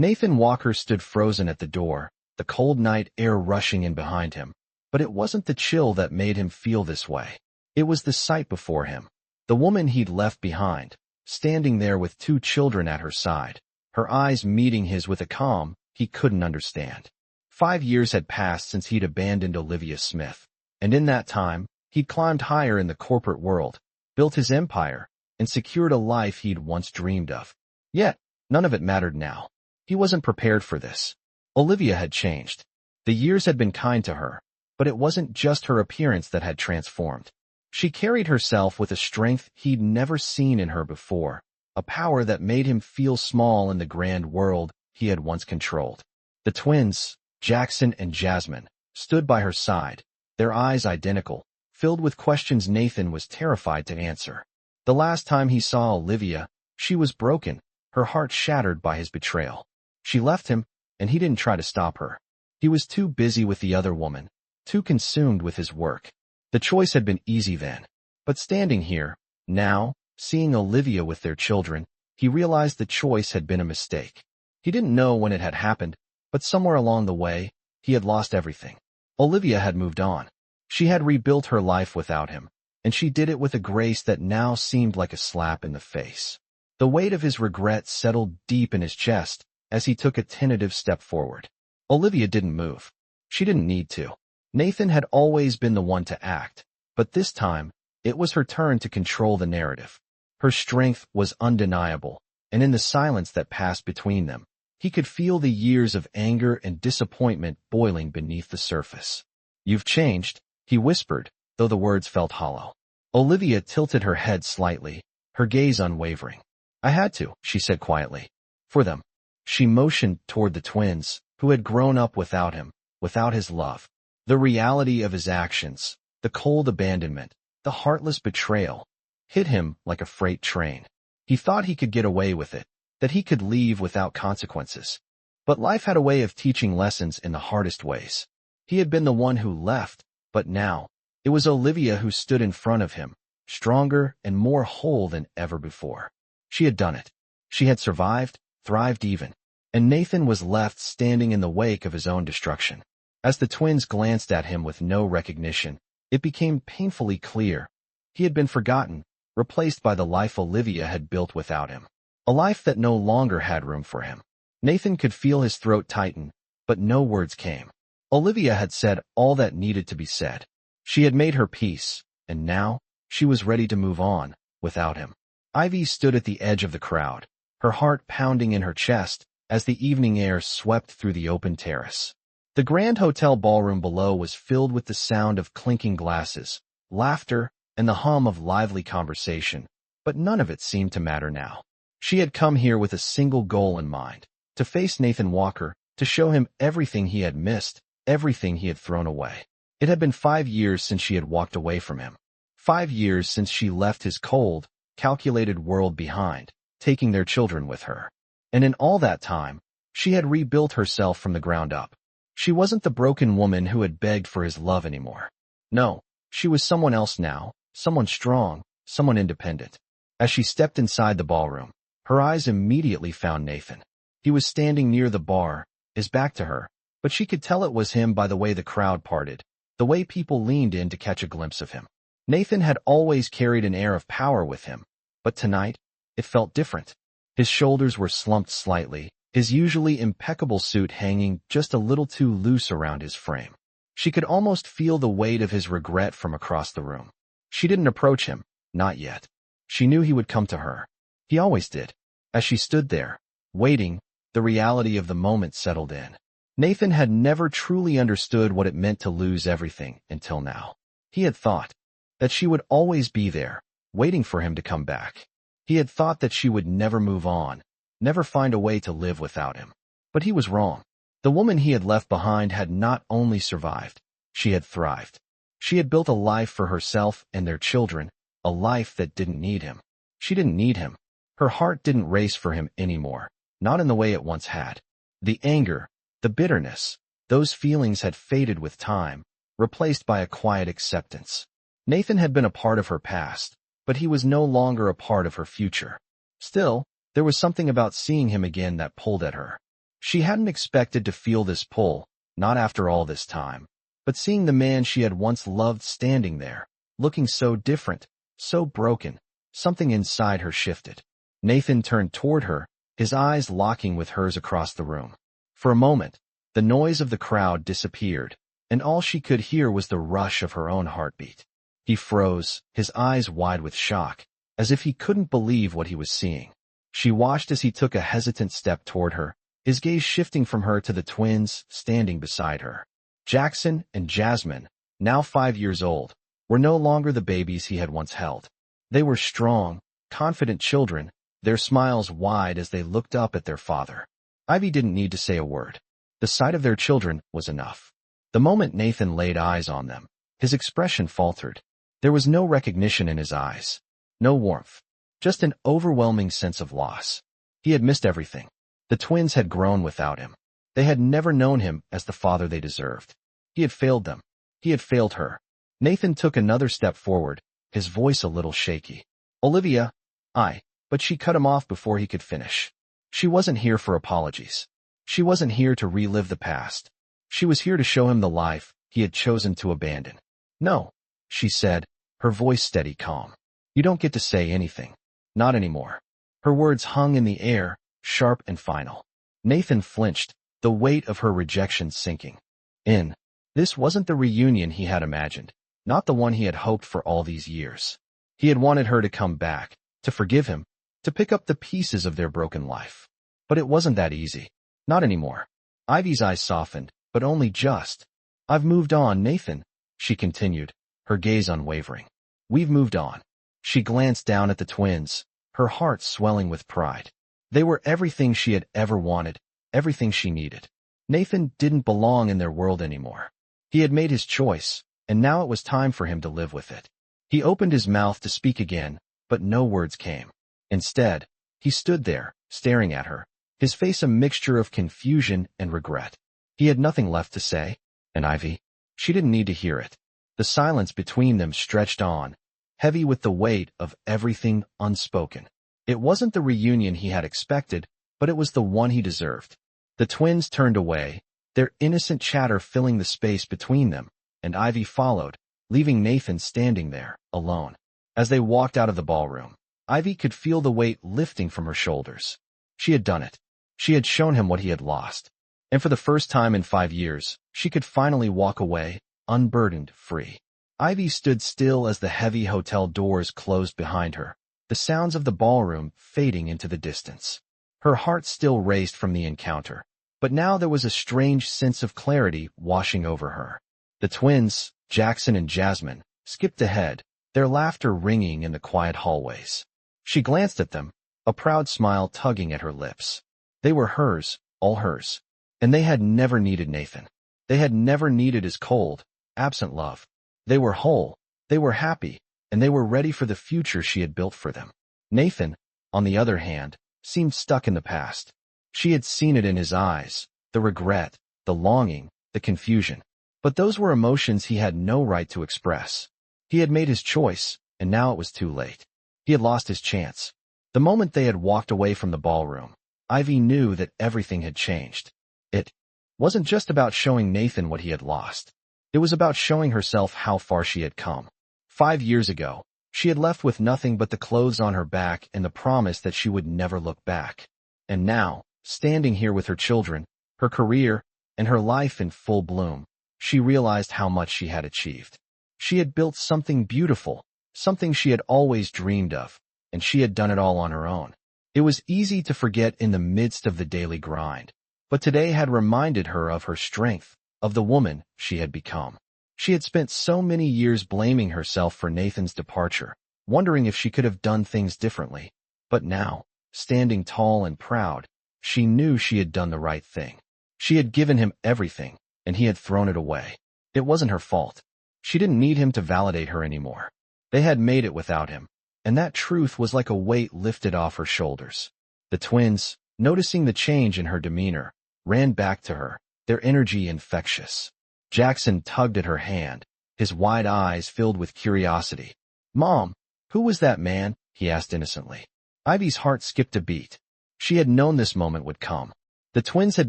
Nathan Walker stood frozen at the door, the cold night air rushing in behind him. But it wasn't the chill that made him feel this way. It was the sight before him. The woman he'd left behind, standing there with 2 children at her side, her eyes meeting his with a calm he couldn't understand. 5 years had passed since he'd abandoned Olivia Smith, and in that time, he'd climbed higher in the corporate world, built his empire, and secured a life he'd once dreamed of. Yet, none of it mattered now. He wasn't prepared for this. Olivia had changed. The years had been kind to her, but it wasn't just her appearance that had transformed. She carried herself with a strength he'd never seen in her before, a power that made him feel small in the grand world he had once controlled. The twins, Jackson and Jasmine, stood by her side, their eyes identical, filled with questions Nathan was terrified to answer. The last time he saw Olivia, she was broken, her heart shattered by his betrayal. She left him, and he didn't try to stop her. He was too busy with the other woman, too consumed with his work. The choice had been easy then. But standing here, now, seeing Olivia with their children, he realized the choice had been a mistake. He didn't know when it had happened, but somewhere along the way, he had lost everything. Olivia had moved on. She had rebuilt her life without him, and she did it with a grace that now seemed like a slap in the face. The weight of his regret settled deep in his chest as he took a tentative step forward. Olivia didn't move. She didn't need to. Nathan had always been the one to act, but this time, it was her turn to control the narrative. Her strength was undeniable, and in the silence that passed between them, he could feel the years of anger and disappointment boiling beneath the surface. "You've changed," he whispered, though the words felt hollow. Olivia tilted her head slightly, her gaze unwavering. "I had to," she said quietly. "For them." She motioned toward the twins, who had grown up without him, without his love. The reality of his actions, the cold abandonment, the heartless betrayal, hit him like a freight train. He thought he could get away with it, that he could leave without consequences. But life had a way of teaching lessons in the hardest ways. He had been the one who left, but now, it was Olivia who stood in front of him, stronger and more whole than ever before. She had done it. She had survived, thrived even, and Nathan was left standing in the wake of his own destruction. As the twins glanced at him with no recognition, it became painfully clear. He had been forgotten, replaced by the life Olivia had built without him. A life that no longer had room for him. Nathan could feel his throat tighten, but no words came. Olivia had said all that needed to be said. She had made her peace, and now, she was ready to move on, without him. Ivy stood at the edge of the crowd, her heart pounding in her chest as the evening air swept through the open terrace. The Grand Hotel ballroom below was filled with the sound of clinking glasses, laughter, and the hum of lively conversation, but none of it seemed to matter now. She had come here with a single goal in mind, to face Nathan Walker, to show him everything he had missed, everything he had thrown away. It had been 5 years since she had walked away from him. 5 years since she left his cold, calculated world behind, taking their children with her. And in all that time, she had rebuilt herself from the ground up. She wasn't the broken woman who had begged for his love anymore. No, she was someone else now, someone strong, someone independent. As she stepped inside the ballroom, her eyes immediately found Nathan. He was standing near the bar, his back to her, but she could tell it was him by the way the crowd parted, the way people leaned in to catch a glimpse of him. Nathan had always carried an air of power with him, but tonight, it felt different. His shoulders were slumped slightly, his usually impeccable suit hanging just a little too loose around his frame. She could almost feel the weight of his regret from across the room. She didn't approach him, not yet. She knew he would come to her. He always did. As she stood there, waiting, the reality of the moment settled in. Nathan had never truly understood what it meant to lose everything until now. He had thought that she would always be there, waiting for him to come back. He had thought that she would never move on, never find a way to live without him. But he was wrong. The woman he had left behind had not only survived, she had thrived. She had built a life for herself and their children, a life that didn't need him. She didn't need him. Her heart didn't race for him anymore, not in the way it once had. The anger, the bitterness, those feelings had faded with time, replaced by a quiet acceptance. Nathan had been a part of her past, but he was no longer a part of her future. Still, there was something about seeing him again that pulled at her. She hadn't expected to feel this pull, not after all this time. But seeing the man she had once loved standing there, looking so different, so broken, something inside her shifted. Nathan turned toward her, his eyes locking with hers across the room. For a moment, the noise of the crowd disappeared, and all she could hear was the rush of her own heartbeat. He froze, his eyes wide with shock, as if he couldn't believe what he was seeing. She watched as he took a hesitant step toward her, his gaze shifting from her to the twins standing beside her. Jackson and Jasmine, now 5 years old, were no longer the babies he had once held. They were strong, confident children, their smiles wide as they looked up at their father. Ivy didn't need to say a word. The sight of their children was enough. The moment Nathan laid eyes on them, his expression faltered. There was no recognition in his eyes, no warmth, just an overwhelming sense of loss. He had missed everything. The twins had grown without him. They had never known him as the father they deserved. He had failed them. He had failed her. Nathan took another step forward, his voice a little shaky. Olivia, but she cut him off before he could finish. She wasn't here for apologies. She wasn't here to relive the past. She was here to show him the life he had chosen to abandon. No, she said, her voice steady, calm. You don't get to say anything. Not anymore. Her words hung in the air, sharp and final. Nathan flinched, the weight of her rejection sinking in. This wasn't the reunion he had imagined, not the one he had hoped for all these years. He had wanted her to come back, to forgive him, to pick up the pieces of their broken life. But it wasn't that easy. Not anymore. Ivy's eyes softened, but only just. I've moved on, Nathan, she continued, her gaze unwavering. We've moved on. She glanced down at the twins, her heart swelling with pride. They were everything she had ever wanted, everything she needed. Nathan didn't belong in their world anymore. He had made his choice, and now it was time for him to live with it. He opened his mouth to speak again, but no words came. Instead, he stood there, staring at her, his face a mixture of confusion and regret. He had nothing left to say, and Ivy, she didn't need to hear it. The silence between them stretched on, heavy with the weight of everything unspoken. It wasn't the reunion he had expected, but it was the one he deserved. The twins turned away, their innocent chatter filling the space between them, and Ivy followed, leaving Nathan standing there, alone. As they walked out of the ballroom, Ivy could feel the weight lifting from her shoulders. She had done it. She had shown him what he had lost. And for the first time in 5 years, she could finally walk away, unburdened, free. Ivy stood still as the heavy hotel doors closed behind her, the sounds of the ballroom fading into the distance. Her heart still raced from the encounter, but now there was a strange sense of clarity washing over her. The twins, Jackson and Jasmine, skipped ahead, their laughter ringing in the quiet hallways. She glanced at them, a proud smile tugging at her lips. They were hers, all hers. And they had never needed Nathan. They had never needed his cold, absent love. They were whole, they were happy, and they were ready for the future she had built for them. Nathan, on the other hand, seemed stuck in the past. She had seen it in his eyes, the regret, the longing, the confusion. But those were emotions he had no right to express. He had made his choice, and now it was too late. He had lost his chance. The moment they had walked away from the ballroom, Ivy knew that everything had changed. It wasn't just about showing Nathan what he had lost. It was about showing herself how far she had come. 5 years ago, she had left with nothing but the clothes on her back and the promise that she would never look back. And now, standing here with her children, her career, and her life in full bloom, she realized how much she had achieved. She had built something beautiful, something she had always dreamed of, and she had done it all on her own. It was easy to forget in the midst of the daily grind, but today had reminded her of her strength, of the woman she had become. She had spent so many years blaming herself for Nathan's departure, wondering if she could have done things differently. But now, standing tall and proud, she knew she had done the right thing. She had given him everything, and he had thrown it away. It wasn't her fault. She didn't need him to validate her anymore. They had made it without him, and that truth was like a weight lifted off her shoulders. The twins, noticing the change in her demeanor, ran back to her, their energy infectious. Jackson tugged at her hand, his wide eyes filled with curiosity. "Mom, who was that man?" he asked innocently. Ivy's heart skipped a beat. She had known this moment would come. The twins had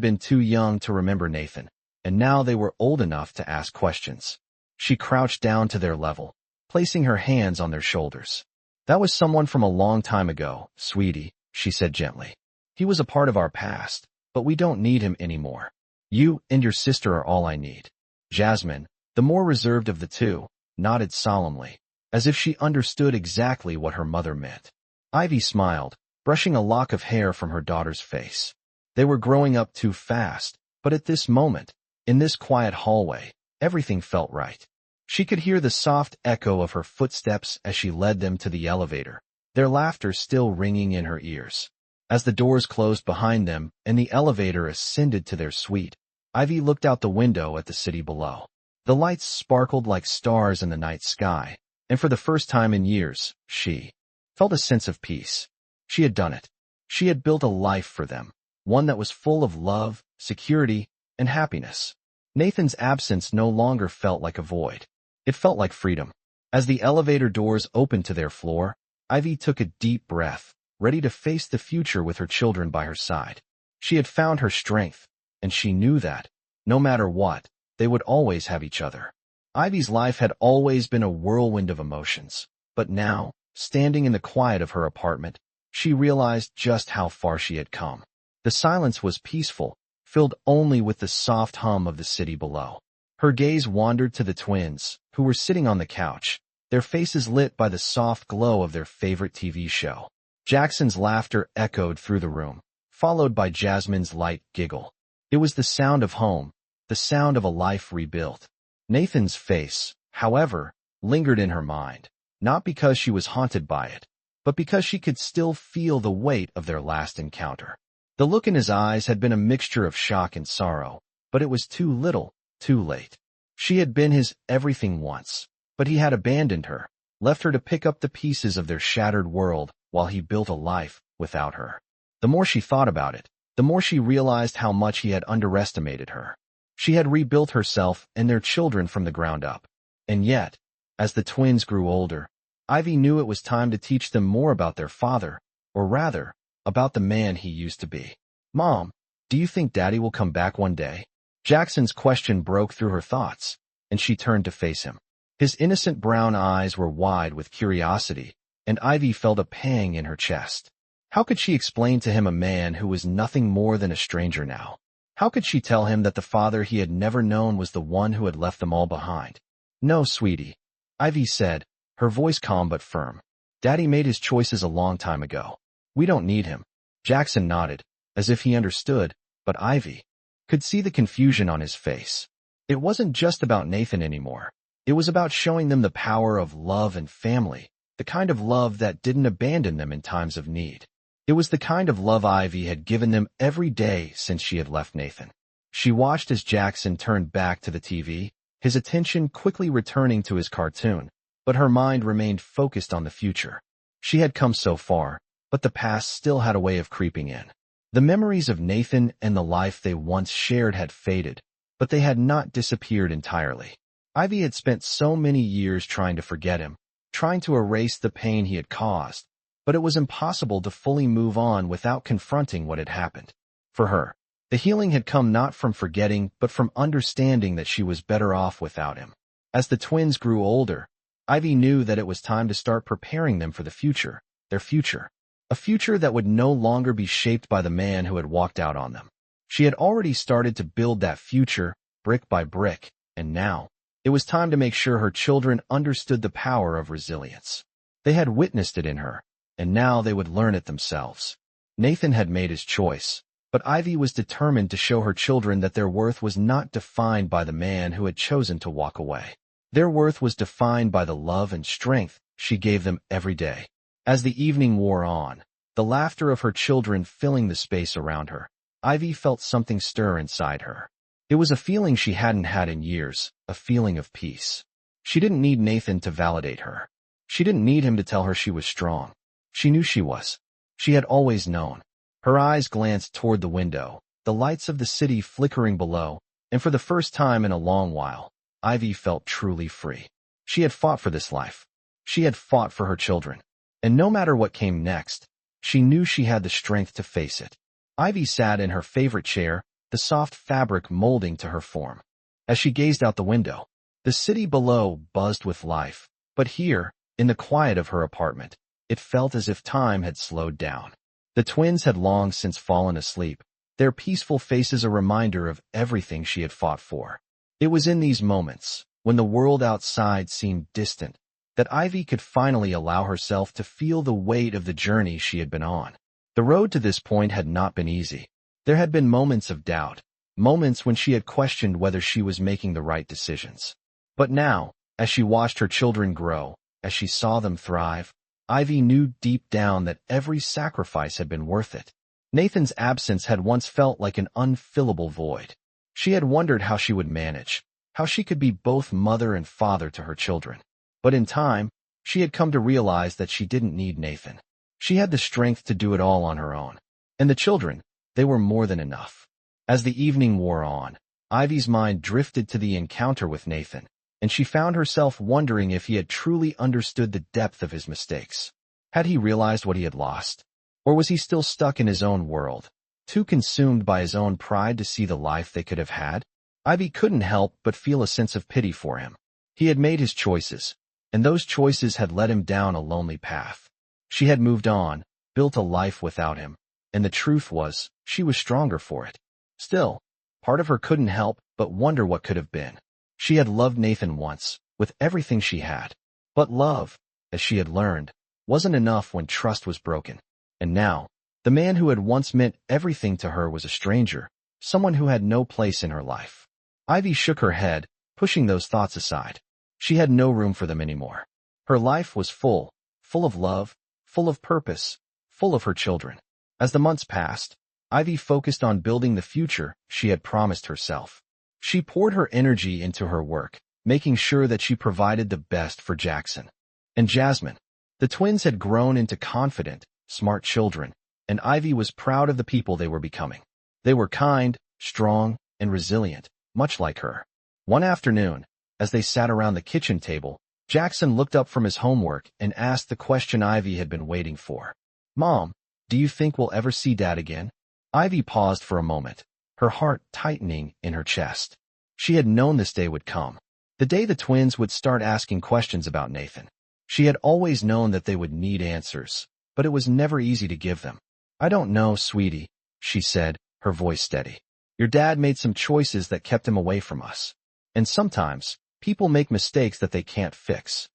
been too young to remember Nathan, and now they were old enough to ask questions. She crouched down to their level, placing her hands on their shoulders. "That was someone from a long time ago, sweetie," she said gently. "He was a part of our past, but we don't need him anymore. You and your sister are all I need." Jasmine, the more reserved of the two, nodded solemnly, as if she understood exactly what her mother meant. Ivy smiled, brushing a lock of hair from her daughter's face. They were growing up too fast, but at this moment, in this quiet hallway, everything felt right. She could hear the soft echo of her footsteps as she led them to the elevator, their laughter still ringing in her ears. As the doors closed behind them and the elevator ascended to their suite, Ivy looked out the window at the city below. The lights sparkled like stars in the night sky, and for the first time in years, she felt a sense of peace. She had done it. She had built a life for them, one that was full of love, security, and happiness. Nathan's absence no longer felt like a void. It felt like freedom. As the elevator doors opened to their floor, Ivy took a deep breath, ready to face the future with her children by her side. She had found her strength, and she knew that, no matter what, they would always have each other. Ivy's life had always been a whirlwind of emotions, but now, standing in the quiet of her apartment, she realized just how far she had come. The silence was peaceful, filled only with the soft hum of the city below. Her gaze wandered to the twins, who were sitting on the couch, their faces lit by the soft glow of their favorite TV show. Jackson's laughter echoed through the room, followed by Jasmine's light giggle. It was the sound of home, the sound of a life rebuilt. Nathan's face, however, lingered in her mind, not because she was haunted by it, but because she could still feel the weight of their last encounter. The look in his eyes had been a mixture of shock and sorrow, but it was too little, too late. She had been his everything once, but he had abandoned her, left her to pick up the pieces of their shattered world while he built a life without her. The more she thought about it, the more she realized how much he had underestimated her. She had rebuilt herself and their children from the ground up. And yet, as the twins grew older, Ivy knew it was time to teach them more about their father, or rather, about the man he used to be. "Mom, do you think Daddy will come back one day?" Jackson's question broke through her thoughts, and she turned to face him. His innocent brown eyes were wide with curiosity, and Ivy felt a pang in her chest. How could she explain to him a man who was nothing more than a stranger now? How could she tell him that the father he had never known was the one who had left them all behind? "No, sweetie," Ivy said, her voice calm but firm. "Daddy made his choices a long time ago. We don't need him." Jackson nodded, as if he understood, but Ivy could see the confusion on his face. It wasn't just about Nathan anymore. It was about showing them the power of love and family, the kind of love that didn't abandon them in times of need. It was the kind of love Ivy had given them every day since she had left Nathan. She watched as Jackson turned back to the TV, his attention quickly returning to his cartoon, but her mind remained focused on the future. She had come so far, but the past still had a way of creeping in. The memories of Nathan and the life they once shared had faded, but they had not disappeared entirely. Ivy had spent so many years trying to forget him, trying to erase the pain he had caused, but it was impossible to fully move on without confronting what had happened. For her, the healing had come not from forgetting but from understanding that she was better off without him. As the twins grew older, Ivy knew that it was time to start preparing them for the future, their future. A future that would no longer be shaped by the man who had walked out on them. She had already started to build that future, brick by brick, and now, it was time to make sure her children understood the power of resilience. They had witnessed it in her, and now they would learn it themselves. Nathan had made his choice, but Ivy was determined to show her children that their worth was not defined by the man who had chosen to walk away. Their worth was defined by the love and strength she gave them every day. As the evening wore on, the laughter of her children filling the space around her, Ivy felt something stir inside her. It was a feeling she hadn't had in years, a feeling of peace. She didn't need Nathan to validate her. She didn't need him to tell her she was strong. She knew she was. She had always known. Her eyes glanced toward the window, the lights of the city flickering below, and for the first time in a long while, Ivy felt truly free. She had fought for this life. She had fought for her children. And no matter what came next, she knew she had the strength to face it. Ivy sat in her favorite chair, the soft fabric molding to her form. As she gazed out the window, the city below buzzed with life, but here, in the quiet of her apartment, it felt as if time had slowed down. The twins had long since fallen asleep, their peaceful faces a reminder of everything she had fought for. It was in these moments, when the world outside seemed distant, that Ivy could finally allow herself to feel the weight of the journey she had been on. The road to this point had not been easy. There had been moments of doubt, moments when she had questioned whether she was making the right decisions. But now, as she watched her children grow, as she saw them thrive, Ivy knew deep down that every sacrifice had been worth it. Nathan's absence had once felt like an unfillable void. She had wondered how she would manage, how she could be both mother and father to her children. But in time, she had come to realize that she didn't need Nathan. She had the strength to do it all on her own. And the children, they were more than enough. As the evening wore on, Ivy's mind drifted to the encounter with Nathan, and she found herself wondering if he had truly understood the depth of his mistakes. Had he realized what he had lost? Or was he still stuck in his own world, too consumed by his own pride to see the life they could have had? Ivy couldn't help but feel a sense of pity for him. He had made his choices, and those choices had led him down a lonely path. She had moved on, built a life without him, and the truth was, she was stronger for it. Still, part of her couldn't help but wonder what could have been. She had loved Nathan once, with everything she had. But love, as she had learned, wasn't enough when trust was broken. And now, the man who had once meant everything to her was a stranger, someone who had no place in her life. Ivy shook her head, pushing those thoughts aside. She had no room for them anymore. Her life was full of love, full of purpose, full of her children. As the months passed, Ivy focused on building the future she had promised herself. She poured her energy into her work, making sure that she provided the best for Jackson and Jasmine. The twins had grown into confident, smart children, and Ivy was proud of the people they were becoming. They were kind, strong, and resilient, much like her. One afternoon, as they sat around the kitchen table, Jackson looked up from his homework and asked the question Ivy had been waiting for. "Mom, do you think we'll ever see Dad again?" Ivy paused for a moment, her heart tightening in her chest. She had known this day would come, the day the twins would start asking questions about Nathan. She had always known that they would need answers, but it was never easy to give them. "I don't know, sweetie," she said, her voice steady. "Your dad made some choices that kept him away from us. And sometimes, people make mistakes that they can't fix."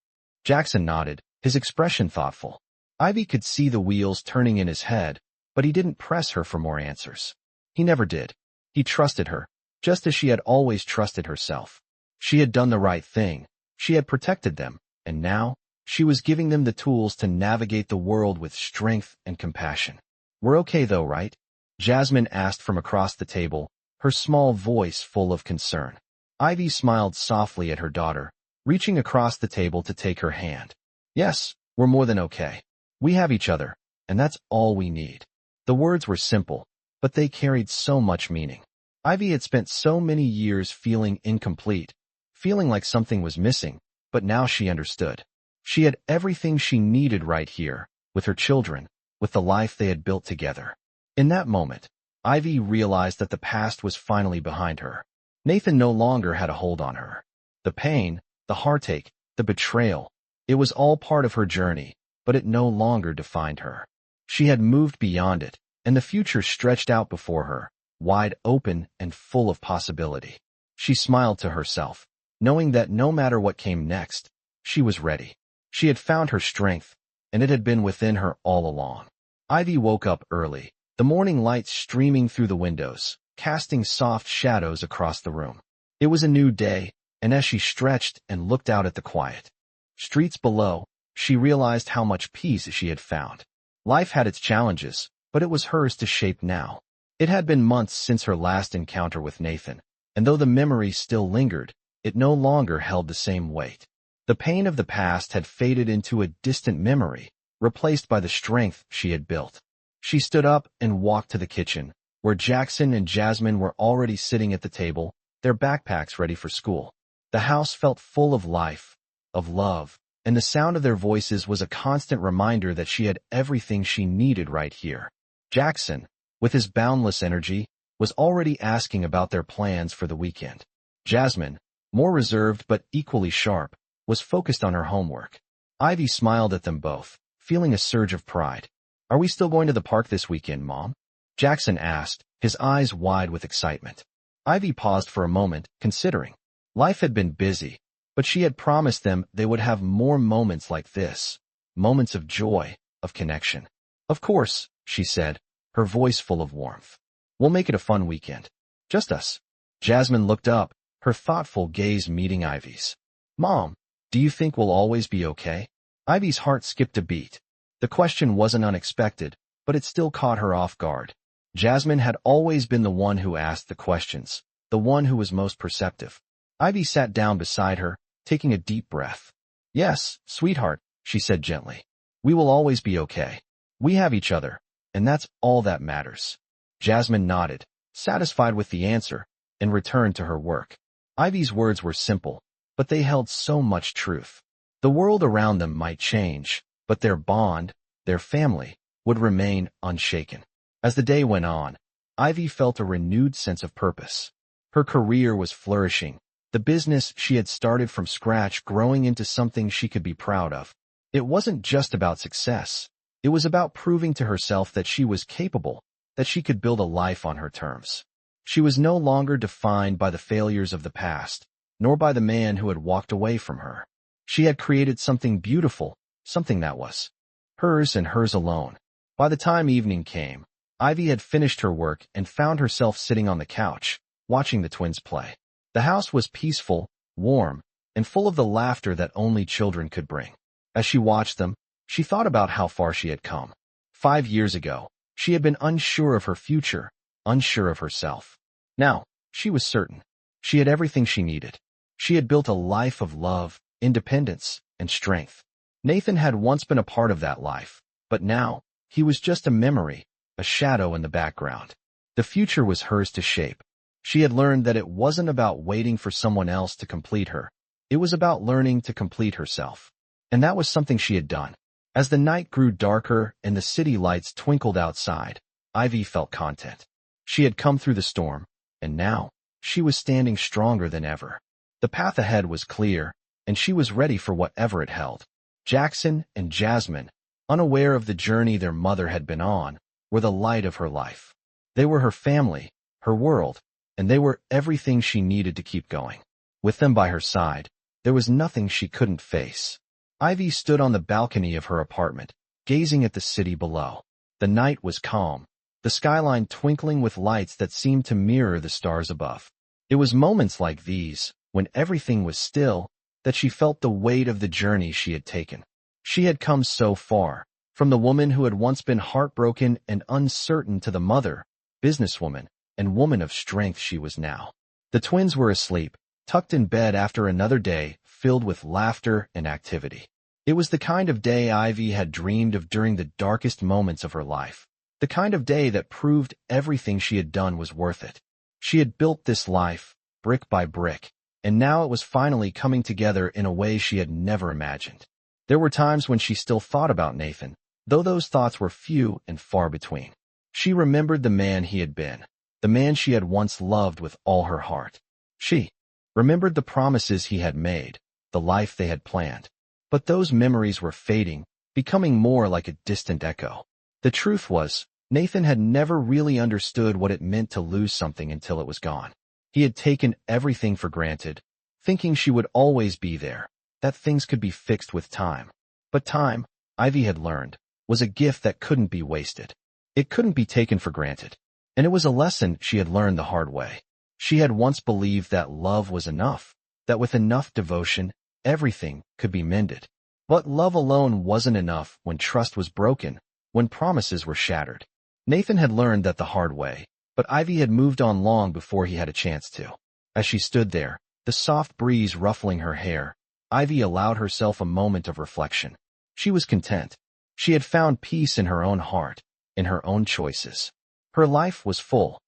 Jackson nodded, his expression thoughtful. Ivy could see the wheels turning in his head, but he didn't press her for more answers. He never did. He trusted her, just as she had always trusted herself. She had done the right thing. She had protected them, and now, she was giving them the tools to navigate the world with strength and compassion. "We're okay though, right?" Jasmine asked from across the table, her small voice full of concern. Ivy smiled softly at her daughter, reaching across the table to take her hand. "Yes, we're more than okay. We have each other, and that's all we need." The words were simple, but they carried so much meaning. Ivy had spent so many years feeling incomplete, feeling like something was missing, but now she understood. She had everything she needed right here, with her children, with the life they had built together. In that moment, Ivy realized that the past was finally behind her. Nathan no longer had a hold on her. The pain, the heartache, the betrayal, it was all part of her journey, but it no longer defined her. She had moved beyond it, and the future stretched out before her, wide open and full of possibility. She smiled to herself, knowing that no matter what came next, she was ready. She had found her strength, and it had been within her all along. Ivy woke up early, the morning light streaming through the windows, casting soft shadows across the room. It was a new day, and as she stretched and looked out at the quiet streets below, she realized how much peace she had found. Life had its challenges, but it was hers to shape now. It had been months since her last encounter with Nathan, and though the memory still lingered, it no longer held the same weight. The pain of the past had faded into a distant memory, replaced by the strength she had built. She stood up and walked to the kitchen, where Jackson and Jasmine were already sitting at the table, their backpacks ready for school. The house felt full of life, of love, and the sound of their voices was a constant reminder that she had everything she needed right here. "Jackson," with his boundless energy, was already asking about their plans for the weekend. Jasmine, more reserved but equally sharp, was focused on her homework. Ivy smiled at them both, feeling a surge of pride. "Are we still going to the park this weekend, Mom?" Jackson asked, his eyes wide with excitement. Ivy paused for a moment, considering. Life had been busy, but she had promised them they would have more moments like this, moments of joy, of connection. "Of course," she said, her voice full of warmth. "We'll make it a fun weekend. Just us." Jasmine looked up, her thoughtful gaze meeting Ivy's. "Mom, do you think we'll always be okay?" Ivy's heart skipped a beat. The question wasn't unexpected, but it still caught her off guard. Jasmine had always been the one who asked the questions, the one who was most perceptive. Ivy sat down beside her, taking a deep breath. "Yes, sweetheart," she said gently. "We will always be okay. We have each other, and that's all that matters." Jasmine nodded, satisfied with the answer, and returned to her work. Ivy's words were simple, but they held so much truth. The world around them might change, but their bond, their family, would remain unshaken. As the day went on, Ivy felt a renewed sense of purpose. Her career was flourishing, the business she had started from scratch growing into something she could be proud of. It wasn't just about success. It was about proving to herself that she was capable, that she could build a life on her terms. She was no longer defined by the failures of the past, nor by the man who had walked away from her. She had created something beautiful, something that was hers and hers alone. By the time evening came, Ivy had finished her work and found herself sitting on the couch, watching the twins play. The house was peaceful, warm, and full of the laughter that only children could bring. As she watched them, she thought about how far she had come. 5 years ago, she had been unsure of her future, unsure of herself. Now, she was certain. She had everything she needed. She had built a life of love, independence, and strength. Nathan had once been a part of that life, but now, he was just a memory, a shadow in the background. The future was hers to shape. She had learned that it wasn't about waiting for someone else to complete her. It was about learning to complete herself. And that was something she had done. As the night grew darker and the city lights twinkled outside, Ivy felt content. She had come through the storm, and now, she was standing stronger than ever. The path ahead was clear, and she was ready for whatever it held. Jackson and Jasmine, unaware of the journey their mother had been on, were the light of her life. They were her family, her world, and they were everything she needed to keep going. With them by her side, there was nothing she couldn't face. Ivy stood on the balcony of her apartment, gazing at the city below. The night was calm, the skyline twinkling with lights that seemed to mirror the stars above. It was moments like these, when everything was still, that she felt the weight of the journey she had taken. She had come so far, from the woman who had once been heartbroken and uncertain to the mother, businesswoman, and woman of strength she was now. The twins were asleep, tucked in bed after another day filled with laughter and activity. It was the kind of day Ivy had dreamed of during the darkest moments of her life, the kind of day that proved everything she had done was worth it. She had built this life, brick by brick, and now it was finally coming together in a way she had never imagined. There were times when she still thought about Nathan, though those thoughts were few and far between. She remembered the man he had been, the man she had once loved with all her heart. She remembered the promises he had made, the life they had planned. But those memories were fading, becoming more like a distant echo. The truth was, Nathan had never really understood what it meant to lose something until it was gone. He had taken everything for granted, thinking she would always be there, that things could be fixed with time. But time, Ivy had learned, was a gift that couldn't be wasted. It couldn't be taken for granted. And it was a lesson she had learned the hard way. She had once believed that love was enough, that with enough devotion, everything could be mended. But love alone wasn't enough when trust was broken, when promises were shattered. Nathan had learned that the hard way, but Ivy had moved on long before he had a chance to. As she stood there, the soft breeze ruffling her hair, Ivy allowed herself a moment of reflection. She was content. She had found peace in her own heart, in her own choices. Her life was full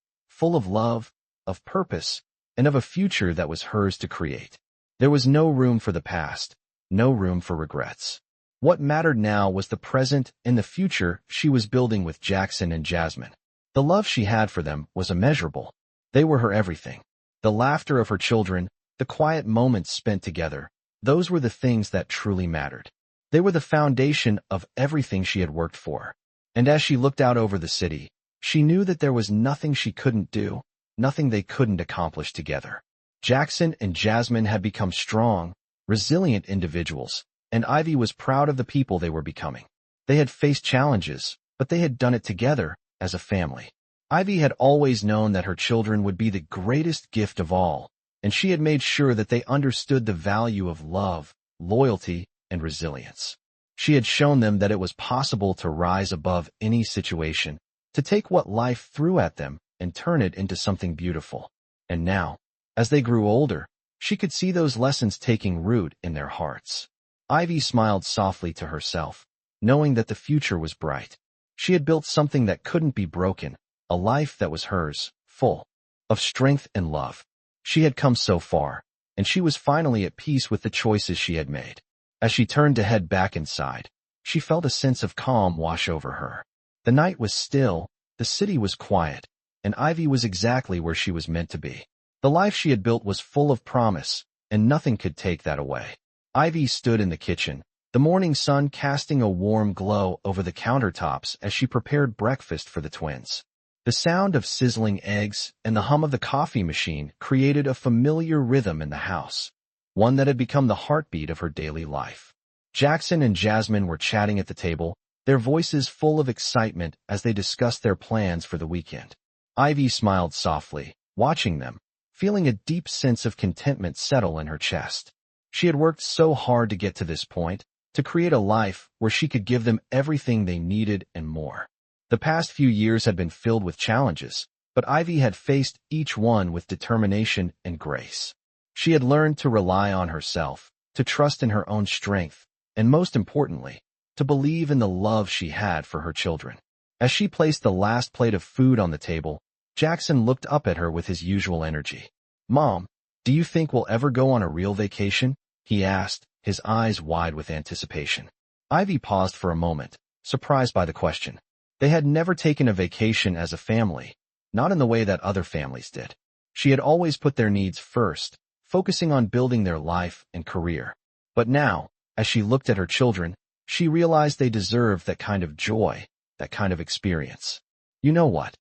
of love, of purpose, and of a future that was hers to create. There was no room for the past, no room for regrets. What mattered now was the present and the future she was building with Jackson and Jasmine. The love she had for them was immeasurable. They were her everything. The laughter of her children, the quiet moments spent together, those were the things that truly mattered. They were the foundation of everything she had worked for. And as she looked out over the city, she knew that there was nothing she couldn't do, nothing they couldn't accomplish together. Jackson and Jasmine had become strong, resilient individuals, and Ivy was proud of the people they were becoming. They had faced challenges, but they had done it together, as a family. Ivy had always known that her children would be the greatest gift of all, and she had made sure that they understood the value of love, loyalty, and resilience. She had shown them that it was possible to rise above any situation, to take what life threw at them and turn it into something beautiful. And now, as they grew older, she could see those lessons taking root in their hearts. Ivy smiled softly to herself, knowing that the future was bright. She had built something that couldn't be broken, a life that was hers, full of strength and love. She had come so far, and she was finally at peace with the choices she had made. As she turned to head back inside, she felt a sense of calm wash over her. The night was still, the city was quiet, and Ivy was exactly where she was meant to be. The life she had built was full of promise, and nothing could take that away. Ivy stood in the kitchen, the morning sun casting a warm glow over the countertops as she prepared breakfast for the twins. The sound of sizzling eggs and the hum of the coffee machine created a familiar rhythm in the house, one that had become the heartbeat of her daily life. Jackson and Jasmine were chatting at the table, their voices full of excitement as they discussed their plans for the weekend. Ivy smiled softly, watching them, feeling a deep sense of contentment settle in her chest. She had worked so hard to get to this point, to create a life where she could give them everything they needed and more. The past few years had been filled with challenges, but Ivy had faced each one with determination and grace. She had learned to rely on herself, to trust in her own strength, and most importantly, to believe in the love she had for her children. As she placed the last plate of food on the table, Jackson looked up at her with his usual energy. "Mom, do you think we'll ever go on a real vacation?" he asked, his eyes wide with anticipation. Ivy paused for a moment, surprised by the question. They had never taken a vacation as a family, not in the way that other families did. She had always put their needs first, focusing on building their life and career. But now, as she looked at her children, she realized they deserved that kind of joy, that kind of experience. "You know what?"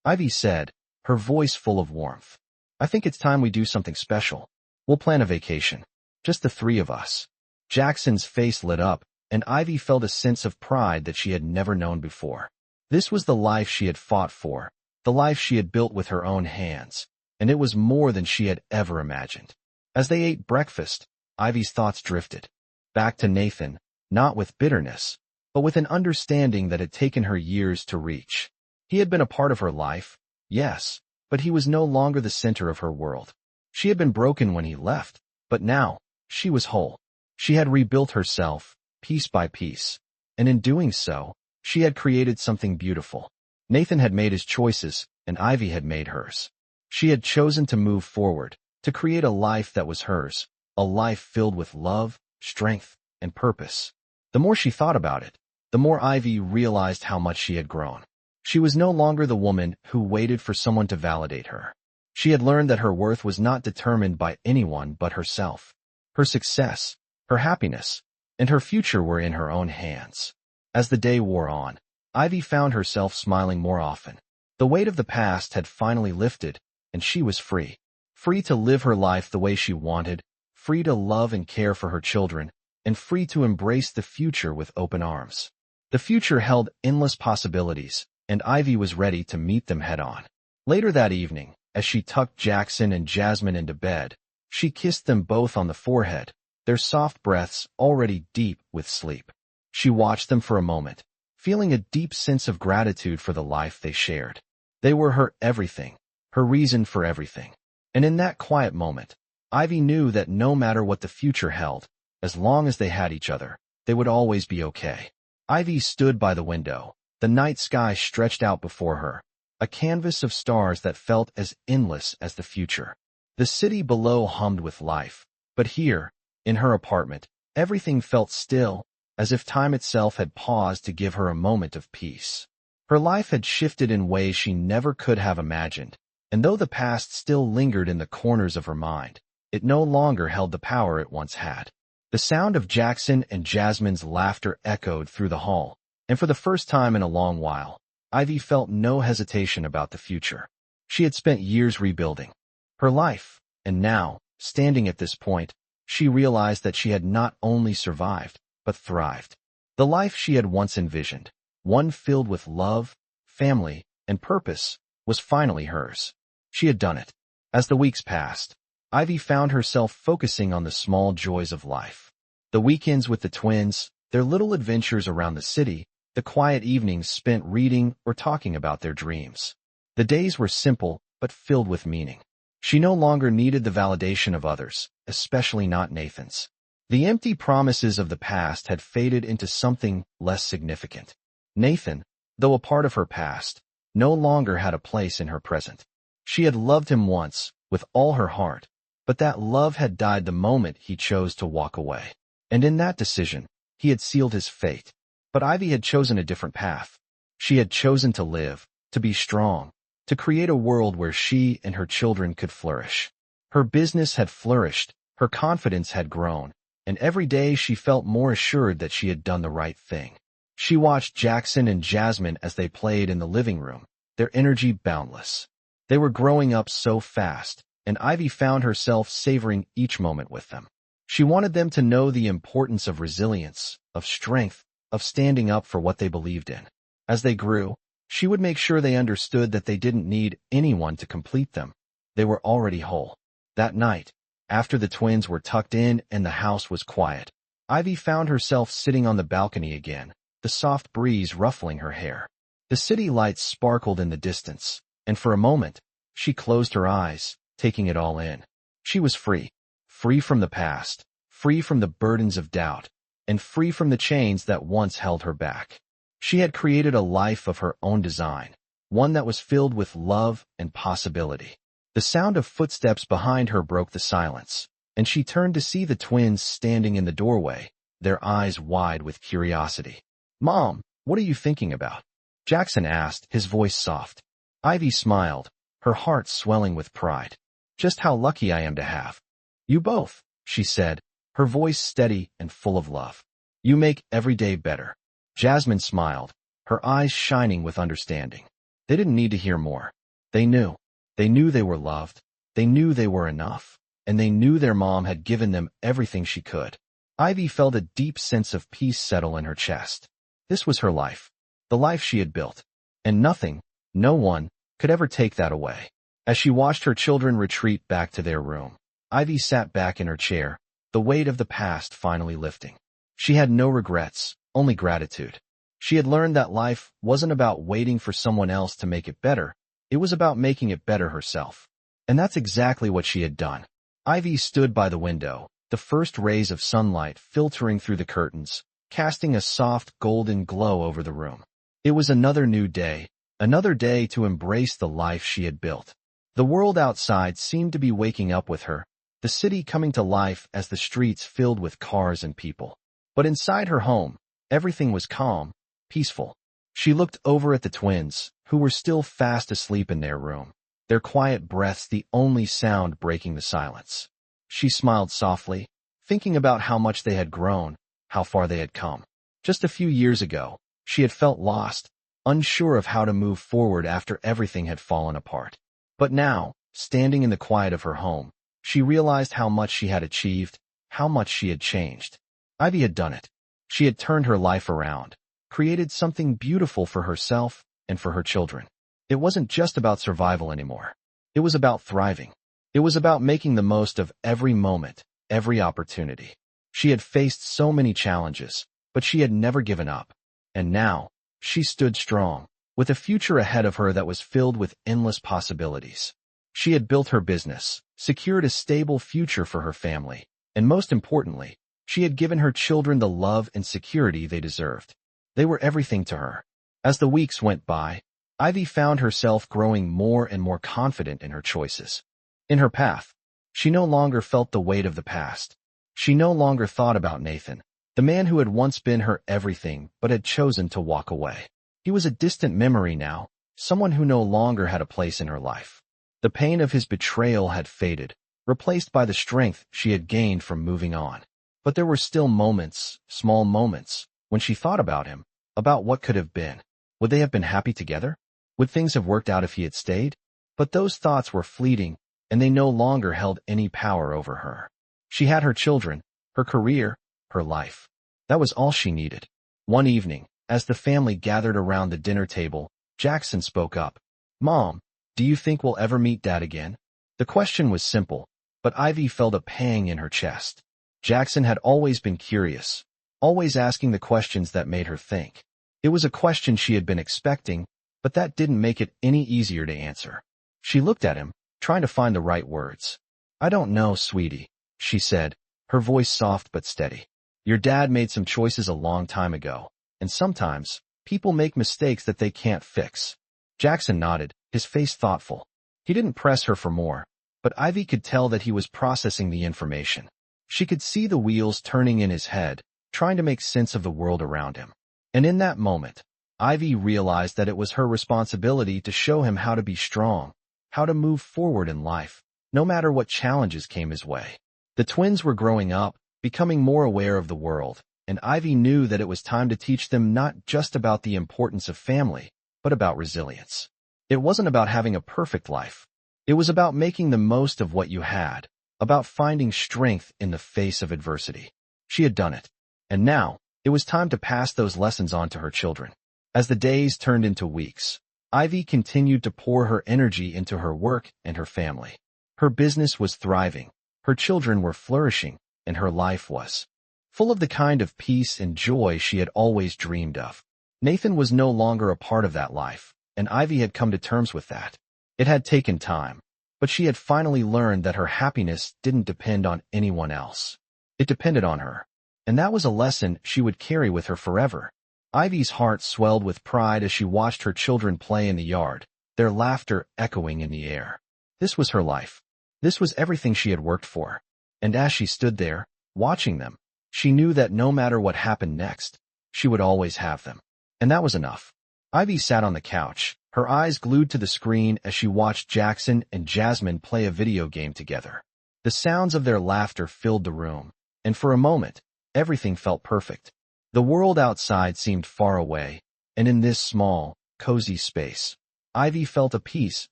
Ivy said, her voice full of warmth. "I think it's time we do something special. We'll plan a vacation. Just the three of us." Jackson's face lit up, and Ivy felt a sense of pride that she had never known before. This was the life she had fought for, the life she had built with her own hands, and it was more than she had ever imagined. As they ate breakfast, Ivy's thoughts drifted back to Nathan, not with bitterness, but with an understanding that had taken her years to reach. He had been a part of her life, yes, but he was no longer the center of her world. She had been broken when he left, but now, she was whole. She had rebuilt herself, piece by piece, and in doing so, she had created something beautiful. Nathan had made his choices, and Ivy had made hers. She had chosen to move forward, to create a life that was hers, a life filled with love, strength, and purpose. The more she thought about it, the more Ivy realized how much she had grown. She was no longer the woman who waited for someone to validate her. She had learned that her worth was not determined by anyone but herself. Her success, her happiness, and her future were in her own hands. As the day wore on, Ivy found herself smiling more often. The weight of the past had finally lifted, and she was free. Free to live her life the way she wanted, free to love and care for her children, and free to embrace the future with open arms. The future held endless possibilities, and Ivy was ready to meet them head-on. Later that evening, as she tucked Jackson and Jasmine into bed, she kissed them both on the forehead, their soft breaths already deep with sleep. She watched them for a moment, feeling a deep sense of gratitude for the life they shared. They were her everything, her reason for everything. And in that quiet moment, Ivy knew that no matter what the future held, as long as they had each other, they would always be okay. Ivy stood by the window, the night sky stretched out before her, a canvas of stars that felt as endless as the future. The city below hummed with life, but here, in her apartment, everything felt still, as if time itself had paused to give her a moment of peace. Her life had shifted in ways she never could have imagined, and though the past still lingered in the corners of her mind, it no longer held the power it once had. The sound of Jackson and Jasmine's laughter echoed through the hall, and for the first time in a long while, Ivy felt no hesitation about the future. She had spent years rebuilding her life, and now, standing at this point, she realized that she had not only survived, but thrived. The life she had once envisioned, one filled with love, family, and purpose, was finally hers. She had done it. As the weeks passed, Ivy found herself focusing on the small joys of life. The weekends with the twins, their little adventures around the city, the quiet evenings spent reading or talking about their dreams. The days were simple, but filled with meaning. She no longer needed the validation of others, especially not Nathan's. The empty promises of the past had faded into something less significant. Nathan, though a part of her past, no longer had a place in her present. She had loved him once, with all her heart, but that love had died the moment he chose to walk away. And in that decision, he had sealed his fate. But Ivy had chosen a different path. She had chosen to live, to be strong, to create a world where she and her children could flourish. Her business had flourished, her confidence had grown, and every day she felt more assured that she had done the right thing. She watched Jackson and Jasmine as they played in the living room, their energy boundless. They were growing up so fast, and Ivy found herself savoring each moment with them. She wanted them to know the importance of resilience, of strength, of standing up for what they believed in. As they grew, she would make sure they understood that they didn't need anyone to complete them. They were already whole. That night, after the twins were tucked in and the house was quiet, Ivy found herself sitting on the balcony again, the soft breeze ruffling her hair. The city lights sparkled in the distance, and for a moment, she closed her eyes, taking it all in. She was free. Free from the past, free from the burdens of doubt, and free from the chains that once held her back. She had created a life of her own design, one that was filled with love and possibility. The sound of footsteps behind her broke the silence, and she turned to see the twins standing in the doorway, their eyes wide with curiosity. "Mom, what are you thinking about?" Jackson asked, his voice soft. Ivy smiled, her heart swelling with pride. "Just how lucky I am to have you both," she said, her voice steady and full of love. "You make every day better." Jasmine smiled, her eyes shining with understanding. They didn't need to hear more. They knew. They knew they were loved. They knew they were enough. And they knew their mom had given them everything she could. Ivy felt a deep sense of peace settle in her chest. This was her life, the life she had built. And nothing, no one, could ever take that away. As she watched her children retreat back to their room, Ivy sat back in her chair, the weight of the past finally lifting. She had no regrets, only gratitude. She had learned that life wasn't about waiting for someone else to make it better, it was about making it better herself. And that's exactly what she had done. Ivy stood by the window, the first rays of sunlight filtering through the curtains, casting a soft golden glow over the room. It was another new day, another day to embrace the life she had built. The world outside seemed to be waking up with her, the city coming to life as the streets filled with cars and people. But inside her home, everything was calm, peaceful. She looked over at the twins, who were still fast asleep in their room, their quiet breaths the only sound breaking the silence. She smiled softly, thinking about how much they had grown, how far they had come. Just a few years ago, she had felt lost, unsure of how to move forward after everything had fallen apart. But now, standing in the quiet of her home, she realized how much she had achieved, how much she had changed. Ivy had done it. She had turned her life around, created something beautiful for herself and for her children. It wasn't just about survival anymore. It was about thriving. It was about making the most of every moment, every opportunity. She had faced so many challenges, but she had never given up. And now, she stood strong, with a future ahead of her that was filled with endless possibilities. She had built her business, secured a stable future for her family, and most importantly, she had given her children the love and security they deserved. They were everything to her. As the weeks went by, Ivy found herself growing more and more confident in her choices. In her path, she no longer felt the weight of the past. She no longer thought about Nathan, the man who had once been her everything but had chosen to walk away. He was a distant memory now, someone who no longer had a place in her life. The pain of his betrayal had faded, replaced by the strength she had gained from moving on. But there were still moments, small moments, when she thought about him, about what could have been. Would they have been happy together? Would things have worked out if he had stayed? But those thoughts were fleeting, and they no longer held any power over her. She had her children, her career, her life. That was all she needed. One evening, as the family gathered around the dinner table, Jackson spoke up. "Mom, do you think we'll ever meet Dad again?" The question was simple, but Ivy felt a pang in her chest. Jackson had always been curious, always asking the questions that made her think. It was a question she had been expecting, but that didn't make it any easier to answer. She looked at him, trying to find the right words. "I don't know, sweetie," she said, her voice soft but steady. "Your dad made some choices a long time ago, and sometimes, people make mistakes that they can't fix." Jackson nodded, his face thoughtful. He didn't press her for more, but Ivy could tell that he was processing the information. She could see the wheels turning in his head, trying to make sense of the world around him. And in that moment, Ivy realized that it was her responsibility to show him how to be strong, how to move forward in life, no matter what challenges came his way. The twins were growing up, becoming more aware of the world, and Ivy knew that it was time to teach them not just about the importance of family, but about resilience. It wasn't about having a perfect life. It was about making the most of what you had, about finding strength in the face of adversity. She had done it. And now, it was time to pass those lessons on to her children. As the days turned into weeks, Ivy continued to pour her energy into her work and her family. Her business was thriving, her children were flourishing, and her life was full of the kind of peace and joy she had always dreamed of. Nathan was no longer a part of that life, and Ivy had come to terms with that. It had taken time, but she had finally learned that her happiness didn't depend on anyone else. It depended on her, and that was a lesson she would carry with her forever. Ivy's heart swelled with pride as she watched her children play in the yard, their laughter echoing in the air. This was her life. This was everything she had worked for. And as she stood there, watching them, she knew that no matter what happened next, she would always have them. And that was enough. Ivy sat on the couch, her eyes glued to the screen as she watched Jackson and Jasmine play a video game together. The sounds of their laughter filled the room, and for a moment, everything felt perfect. The world outside seemed far away, and in this small, cozy space, Ivy felt a peace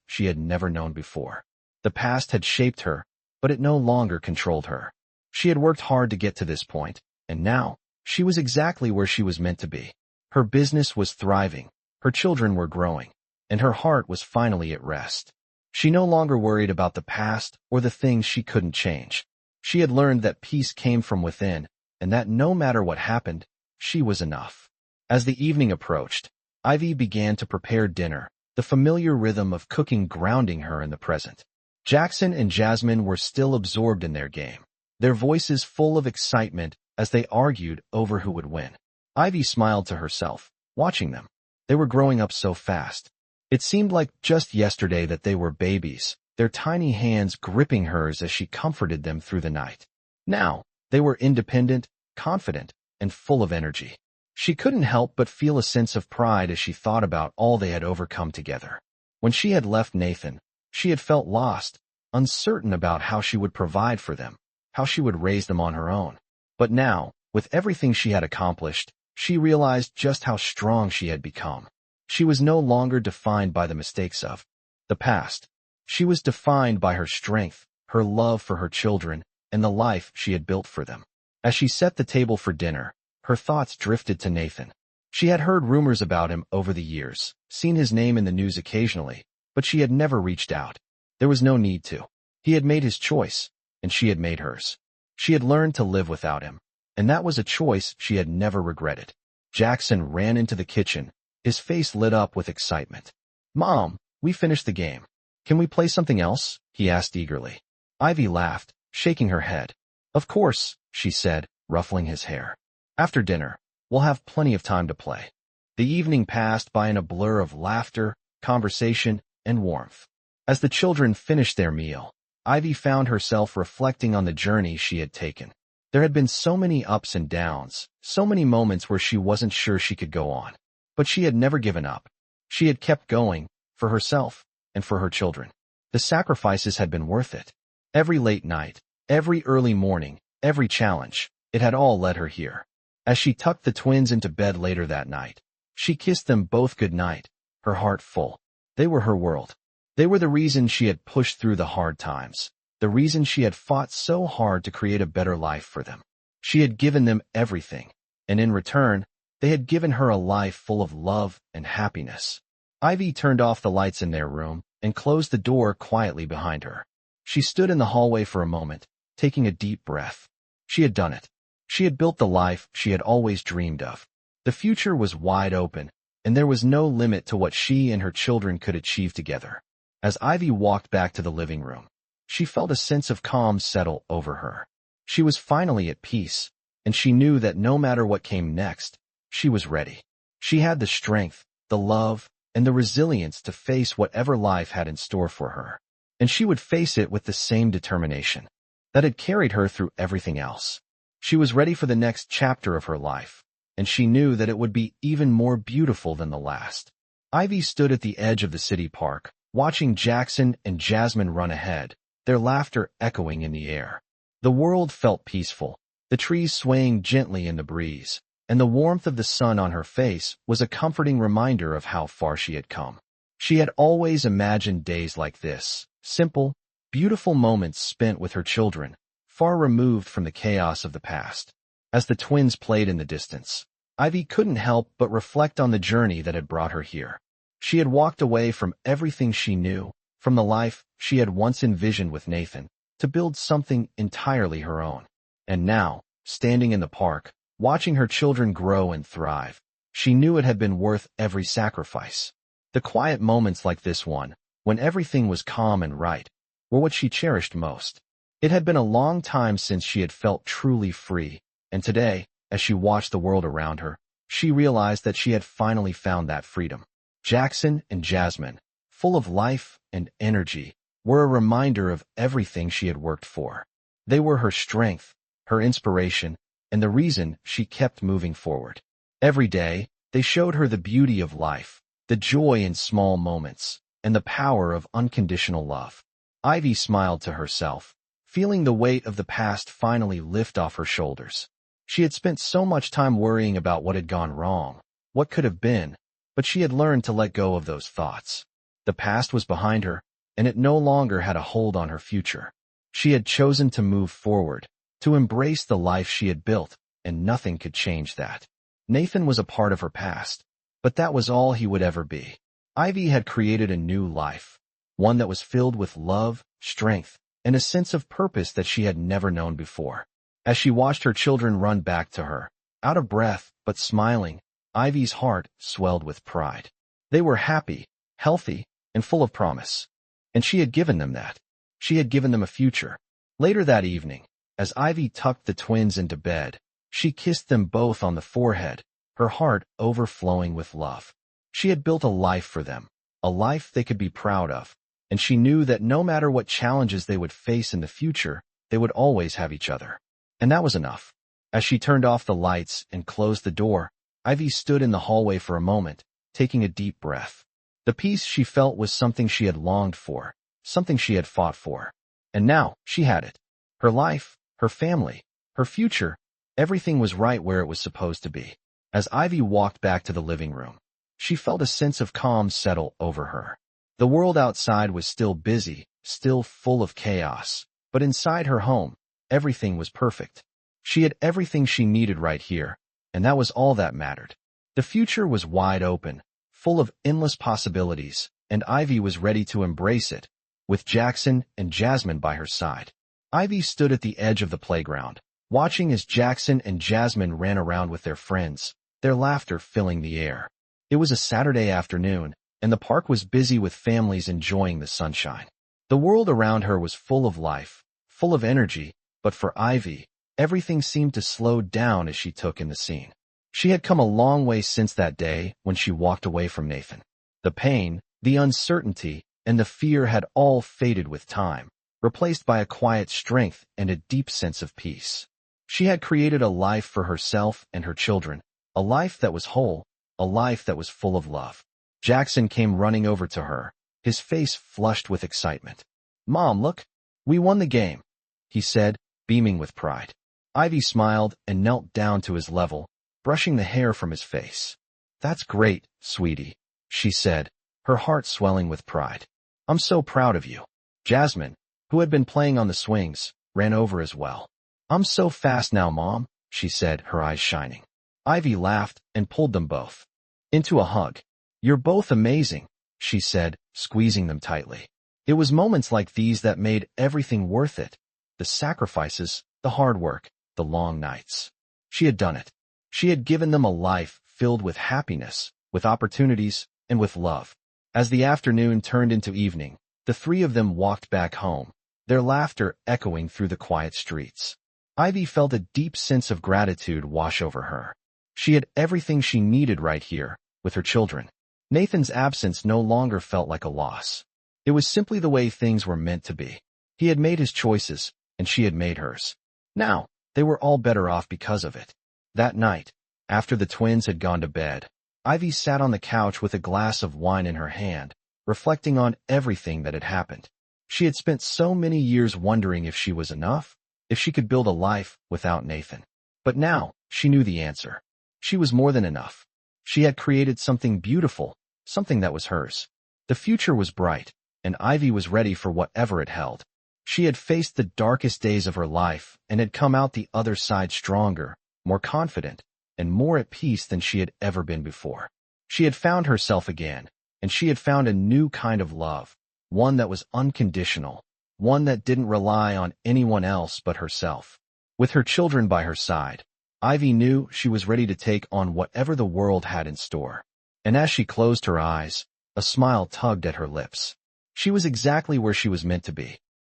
she had never known before. The past had shaped her, but it no longer controlled her. She had worked hard to get to this point, and now, she was exactly where she was meant to be. Her business was thriving, her children were growing, and her heart was finally at rest. She no longer worried about the past or the things she couldn't change. She had learned that peace came from within, and that no matter what happened, she was enough. As the evening approached, Ivy began to prepare dinner, the familiar rhythm of cooking grounding her in the present. Jackson and Jasmine were still absorbed in their game, their voices full of excitement as they argued over who would win. Ivy smiled to herself, watching them. They were growing up so fast. It seemed like just yesterday that they were babies, their tiny hands gripping hers as she comforted them through the night. Now, they were independent, confident, and full of energy. She couldn't help but feel a sense of pride as she thought about all they had overcome together. When she had left Nathan, she had felt lost, uncertain about how she would provide for them, how she would raise them on her own. But now, with everything she had accomplished, she realized just how strong she had become. She was no longer defined by the mistakes of the past. She was defined by her strength, her love for her children, and the life she had built for them. As she set the table for dinner, her thoughts drifted to Nathan. She had heard rumors about him over the years, seen his name in the news occasionally, but she had never reached out. There was no need to. He had made his choice, and she had made hers. She had learned to live without him, and that was a choice she had never regretted. Jackson ran into the kitchen, his face lit up with excitement. "Mom, we finished the game. Can we play something else?" he asked eagerly. Ivy laughed, shaking her head. "Of course," she said, ruffling his hair. "After dinner, we'll have plenty of time to play." The evening passed by in a blur of laughter, conversation, and warmth. As the children finished their meal, Ivy found herself reflecting on the journey she had taken. There had been so many ups and downs, so many moments where she wasn't sure she could go on. But she had never given up. She had kept going, for herself, and for her children. The sacrifices had been worth it. Every late night, every early morning, every challenge, it had all led her here. As she tucked the twins into bed later that night, she kissed them both good night, her heart full. They were her world. They were the reason she had pushed through the hard times, the reason she had fought so hard to create a better life for them. She had given them everything, and in return, they had given her a life full of love and happiness. Ivy turned off the lights in their room and closed the door quietly behind her. She stood in the hallway for a moment, taking a deep breath. She had done it. She had built the life she had always dreamed of. The future was wide open, and there was no limit to what she and her children could achieve together. As Ivy walked back to the living room, she felt a sense of calm settle over her. She was finally at peace, and she knew that no matter what came next, she was ready. She had the strength, the love, and the resilience to face whatever life had in store for her. And she would face it with the same determination that had carried her through everything else. She was ready for the next chapter of her life, and she knew that it would be even more beautiful than the last. Ivy stood at the edge of the city park, watching Jackson and Jasmine run ahead, their laughter echoing in the air. The world felt peaceful, the trees swaying gently in the breeze, and the warmth of the sun on her face was a comforting reminder of how far she had come. She had always imagined days like this, simple, beautiful moments spent with her children, far removed from the chaos of the past. As the twins played in the distance, Ivy couldn't help but reflect on the journey that had brought her here. She had walked away from everything she knew, from the life she had once envisioned with Nathan, to build something entirely her own. And now, standing in the park, watching her children grow and thrive, she knew it had been worth every sacrifice. The quiet moments like this one, when everything was calm and right, were what she cherished most. It had been a long time since she had felt truly free, and today, as she watched the world around her, she realized that she had finally found that freedom. Jackson and Jasmine, full of life and energy, were a reminder of everything she had worked for. They were her strength, her inspiration, and the reason she kept moving forward. Every day, they showed her the beauty of life, the joy in small moments, and the power of unconditional love. Ivy smiled to herself, feeling the weight of the past finally lift off her shoulders. She had spent so much time worrying about what had gone wrong, what could have been, but she had learned to let go of those thoughts. The past was behind her, and it no longer had a hold on her future. She had chosen to move forward, to embrace the life she had built, and nothing could change that. Nathan was a part of her past, but that was all he would ever be. Ivy had created a new life, one that was filled with love, strength, and a sense of purpose that she had never known before. As she watched her children run back to her, out of breath but smiling, Ivy's heart swelled with pride. They were happy, healthy, and full of promise. And she had given them that. She had given them a future. Later that evening, as Ivy tucked the twins into bed, she kissed them both on the forehead, her heart overflowing with love. She had built a life for them, a life they could be proud of, and she knew that no matter what challenges they would face in the future, they would always have each other. And that was enough. As she turned off the lights and closed the door, Ivy stood in the hallway for a moment, taking a deep breath. The peace she felt was something she had longed for, something she had fought for. And now, she had it. Her life, her family, her future, everything was right where it was supposed to be. As Ivy walked back to the living room, she felt a sense of calm settle over her. The world outside was still busy, still full of chaos, but inside her home, everything was perfect. She had everything she needed right here, and that was all that mattered. The future was wide open, full of endless possibilities, and Ivy was ready to embrace it, with Jackson and Jasmine by her side. Ivy stood at the edge of the playground, watching as Jackson and Jasmine ran around with their friends, their laughter filling the air. It was a Saturday afternoon, and the park was busy with families enjoying the sunshine. The world around her was full of life, full of energy, but for Ivy, everything seemed to slow down as she took in the scene. She had come a long way since that day when she walked away from Nathan. The pain, the uncertainty, and the fear had all faded with time, replaced by a quiet strength and a deep sense of peace. She had created a life for herself and her children, a life that was whole, a life that was full of love. Jackson came running over to her, his face flushed with excitement. "Mom, look! We won the game," he said, beaming with pride. Ivy smiled and knelt down to his level, brushing the hair from his face. "That's great, sweetie," she said, her heart swelling with pride. "I'm so proud of you." Jasmine, who had been playing on the swings, ran over as well. "I'm so fast now, Mom," she said, her eyes shining. Ivy laughed and pulled them both into a hug. "You're both amazing," she said, squeezing them tightly. It was moments like these that made everything worth it. The sacrifices, the hard work, the long nights. She had done it. She had given them a life filled with happiness, with opportunities, and with love. As the afternoon turned into evening, the three of them walked back home, their laughter echoing through the quiet streets. Ivy felt a deep sense of gratitude wash over her. She had everything she needed right here, with her children. Nathan's absence no longer felt like a loss. It was simply the way things were meant to be. He had made his choices, and she had made hers. Now, they were all better off because of it. That night, after the twins had gone to bed, Ivy sat on the couch with a glass of wine in her hand, reflecting on everything that had happened. She had spent so many years wondering if she was enough, if she could build a life without Nathan. But now, she knew the answer. She was more than enough. She had created something beautiful, something that was hers. The future was bright, and Ivy was ready for whatever it held. She had faced the darkest days of her life and had come out the other side stronger, more confident, and more at peace than she had ever been before. She had found herself again, and she had found a new kind of love, one that was unconditional, one that didn't rely on anyone else but herself. With her children by her side, Ivy knew she was ready to take on whatever the world had in store. And as she closed her eyes, a smile tugged at her lips. She was exactly where she was meant to be,